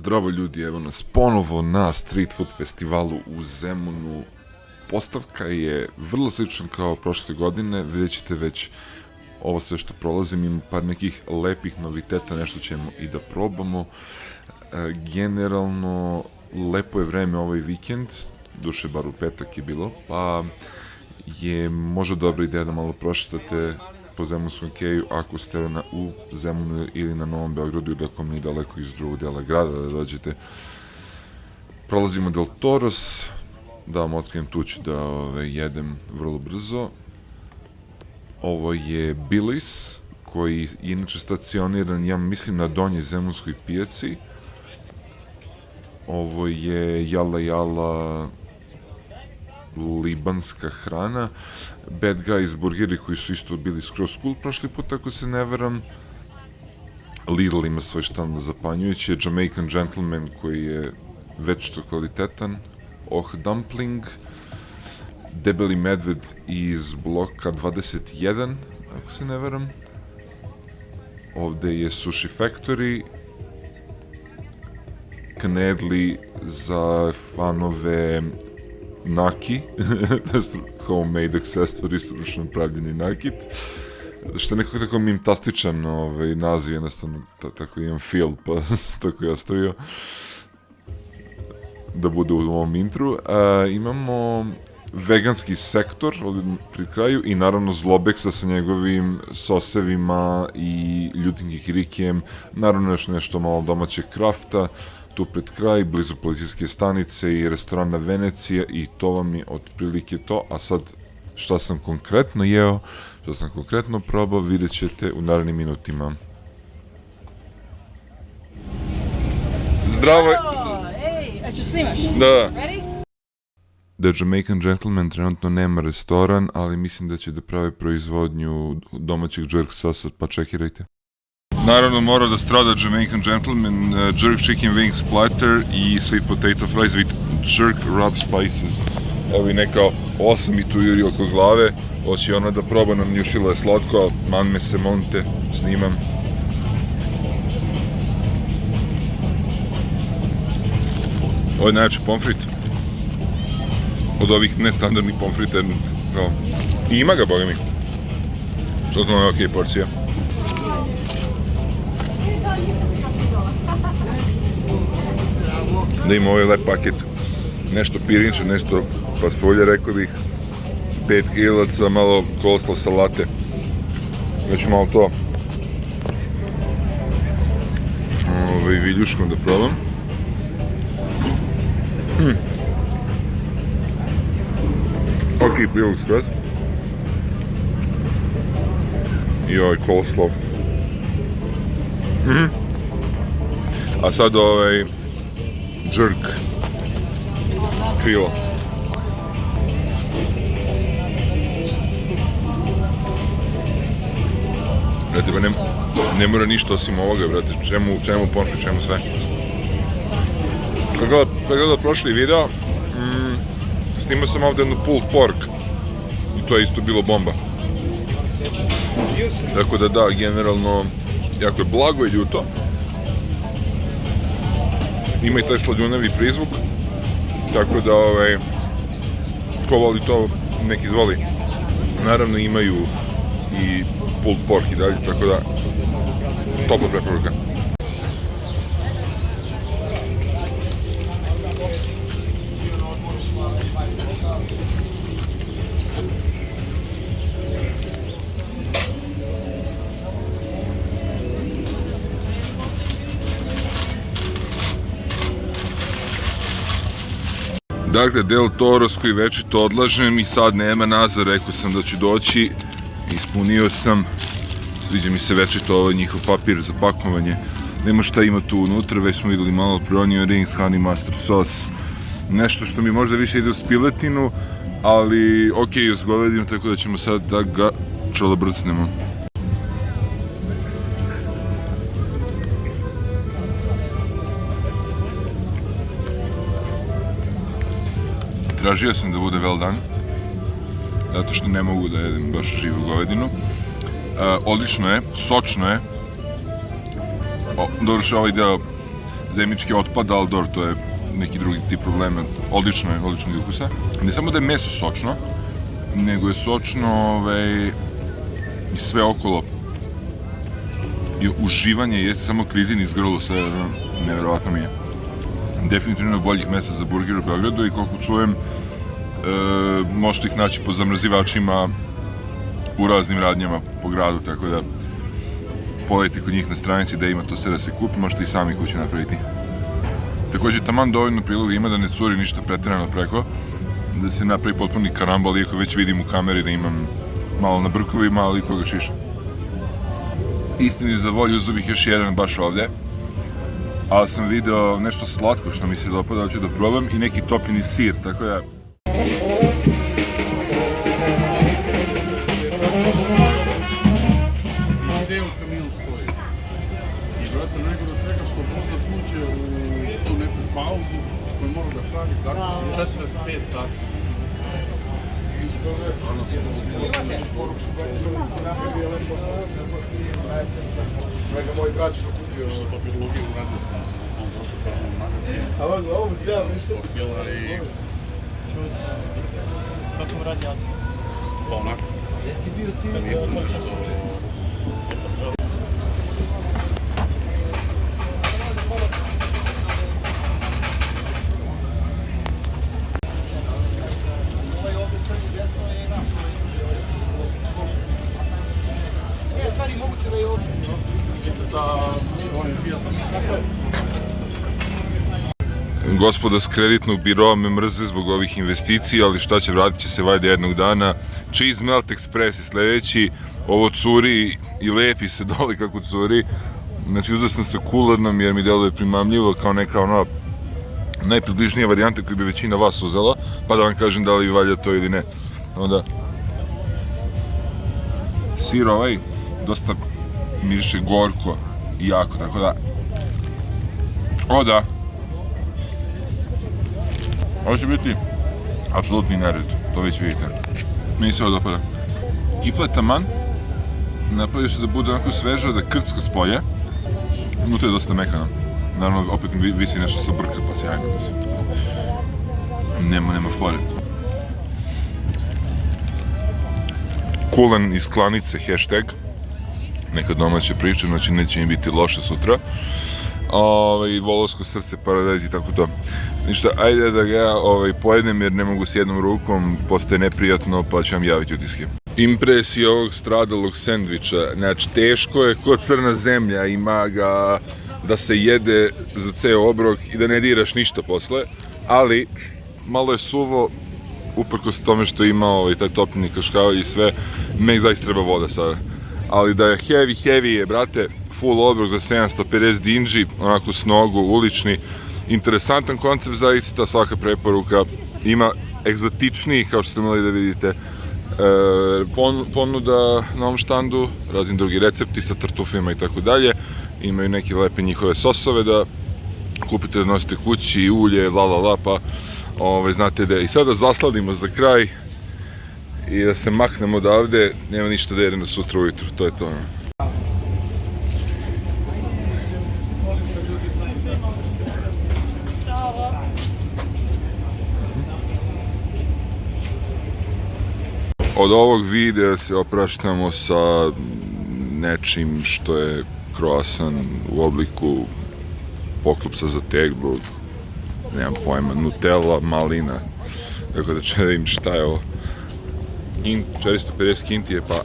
Zdravo ljudi, evo nas ponovo na Street Food festivalu u Zemunu. Postavka je vrlo slična kao prošle godine, vidjet ćete već ovo sve što prolazim, ima par nekih lepih noviteta, nešto ćemo i da probamo. Generalno, lepo je vreme ovaj vikend, duše bar u petak je bilo, pa je možda dobra ideja da malo prošetate po Zemunskom keju ako ste u Zemunu ili na Novom Beogradu ili ako mi daleko iz drugog dela grada da dođete. Prolazimo Del Toros, da vam otkrijem tu ću da jedem vrlo brzo. Ovo je Billy's, koji je inače stacioniran, ja mislim, na Donjoj Zemunskoj pijaci. Ovo je jala libanska hrana. Bad Guys burgeri koji su isto bili skroz cool prošli put, ako se ne veram. Lidl ima svoj štand zapanjujući. Jamaican Gentleman koji je večito kvalitetan. Dumpling. Debeli medved iz bloka 21, ako se ne veram. Ovde je Sushi Factory. Knedli za fanove Naki, to je homemade accessories, ručno pravljeni nakit, što je nekako tako mimtastičan naziv, jednostavno tako imam feel, pa tako je ostavio da bude u ovom intru. Imamo veganski sektor ovdje pri kraju i naravno Zlobeksa sa njegovim sosevima i ljutim kikirikijem, naravno još nešto malo domaćeg krafta, tu pred kraj, blizu policijske stanice i restorana Venecija i to vam je otprilike to, a sad šta sam konkretno jeo, šta sam konkretno probao, vidjet ćete u narednim minutima. Zdravo! Ej, a ću snimaš? Da. Ready? The Jamaican Gentleman trenutno nema restoran, ali mislim da će da prave proizvodnju domaćeg jerk sosa, pa čekirajte. Naravno mora da strada Jamaican Gentleman, jerk chicken wings platter i sweet potato fries with jerk rub spices. Evo i neka 8 mi tu juri oko glave, hoće ona da proba, nam njušila je slatko, ali man me se, molim te, snimam. Ovo je najjači pomfrit. Od ovih nestandardnih pomfrita, i ima ga, boga mi. Totalno je okej porcija. Da ima ovaj lep paket, nešto pirinče, nešto pasulje, rekao bih, 5 krilaca, malo coleslaw salate, već malo to viljuškom da probam. Ok, prilog skroz. I ovaj coleslaw. A sad jerk krilo. Brate, pa ne mora ništa osim ovoga, brate, čemu pomfrit, čemu sve. Kako gledao prošli video, snimao sam ovdje jednu pulled pork i to je isto bilo bomba. Tako da, generalno, jako je blago i ljuto. Ima i taj sladjunavi prizvuk, tako da, ko voli to, nek izvoli. Naravno imaju i pulled pork i dalje, tako da, topla preporuka. Dakle, Del Toros koji večito odlažem i sad nema nazad, rekao sam da ću doći, ispunio sam, sviđa mi se večito njihov papir za pakovanje, nema šta ima tu unutra, već smo videli malo onion rings, honey mustard sauce, nešto što mi možda više ide u spiletinu, ali ok, s govedinom, tako da ćemo sad da ga čolobrcnemo. Tražio sam da bude well done, zato što ne mogu da jedem baš živu govedinu. Odlično je, sočno je. Dobro što ovaj deo zemljički otpad, ali dobro, to je neki drugi tip problema. Odlično je ukusa. Ne samo da je meso sočno, nego je sočno i sve okolo. I uživanje jeste samo klizin iz grlu, sve nevjerovatno mi je. Definitivno boljih mesa za burger u Beogradu i koliko čujem, možete ih naći po zamrzivačima u raznim radnjama po gradu, tako da pogledajte kod njih na stranici da ima to sve da se kupi, možete i sami kući napraviti. Također taman dovoljno priloga ima da ne curi ništa pretjerano preko, da se napravi potpuni karambol, iako već vidim u kameri da imam malo na brkovima, ali koga šiša. Istini za volju, uzeo bih još jedan baš ovdje, ali sam video nešto slatko što mi se dopada, hoću da probam, i neki topljeni sir, tako da... Ceo kamion stoji. I brate, najgore svega što vozač uđe u tu neku pauzu koju mora da pravi zaključno 45 sati. I što je? Ono se porušu svega moj brat što kupio što papirologiju uradio sam. On došao prvo u magazin. A ovo gledam više. I... Kako mu radi auto? Pa onako. Da nisam nešto... Gospoda s kreditnog biroa me mrze zbog ovih investicija, ali šta će, vratit će se valjda jednog dana. Cheese Melt Express je sljedeći, ovo curi i lepi se dole kako curi. Znači uzeo sam sa kularnom jer mi deluje primamljivo kao neka ona najpribližnija varijanta koju bi većina vas uzela, pa da vam kažem da li valja to ili ne. Onda sir dosta miriše gorko i jako, tako da... O da! Ovo će biti apsolutni nered, to već vidite. Meni se ovo dopada. Kifla je taman, napravio se da bude onako sveža, da krcka s polje. Unutra je dosta mekana. Naravno, opet mi visi nešto sa brka, pa sjajno. Nema fore. Kulen iz Klanice, hashtag. Neka domaća priča, znači neće mi biti loše sutra. Volovsko srce, paradajz i tako to. Ništa, ajde da ga ja pojedem jer ne mogu s jednom rukom, postaje neprijatno, pa ću vam javiti utiske. Impresije ovog stradalog sendviča, znači teško je ko crna zemlja, ima ga da se jede za ceo obrok i da ne diraš ništa posle, ali malo je suvo, uprkos tome što ima taj topljeni kaškavalj i sve, mek zaista treba voda sada. Ali da je heavy je, brate, full obrok za 750 dinđi, onako s nogu, ulični. Interesantan koncept zaista, svaka preporuka. Ima egzotičniji, kao što ste imali da vidite, ponuda na ovom štandu, razni drugi recepti sa tartufima i tako dalje. Imaju neke lepe njihove sosove da kupite, da nosite kući, ulje, pa znate da je. I sada zasladimo za kraj i da se maknemo odavde, nema ništa da jedem do sutra ujutru, to je to. Od ovog videa se opraštamo sa nečim što je croissant u obliku poklopca za teglu, nemam pojma, Nutella, malina, tako da ću da im šta je ovo. 450 kintije, pa...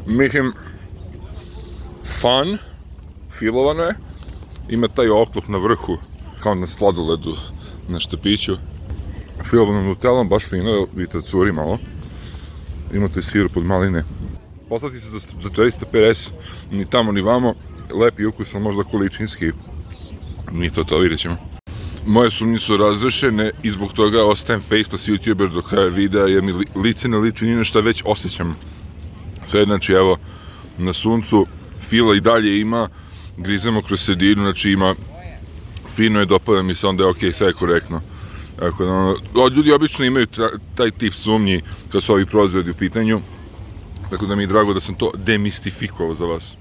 Mislim, fun, filovano je, ima taj oklop na vrhu, kao na sladoledu, na štapiću. Filovano Nutellom, baš fino, vidite curi malo. Imate sirup od maline. Poslati se za 450, ni tamo ni vamo, lepi ukus, ali možda količinski, ni to, vidjet ćemo. Moje sumnje su razrešene i zbog toga ostajem faceless youtuber do kraja videa, jer mi lice ne liči ni na šta, već osjećam. Sve, znači, evo, na suncu, fila i dalje ima, grizemo kroz sredinu, znači ima, fino je, dopada mi se, onda je okej, sve je korektno. Tako da, ljudi obično imaju taj tip sumnji kad su ovi proizvodi u pitanju, tako da mi je drago da sam to demistifikovao za vas.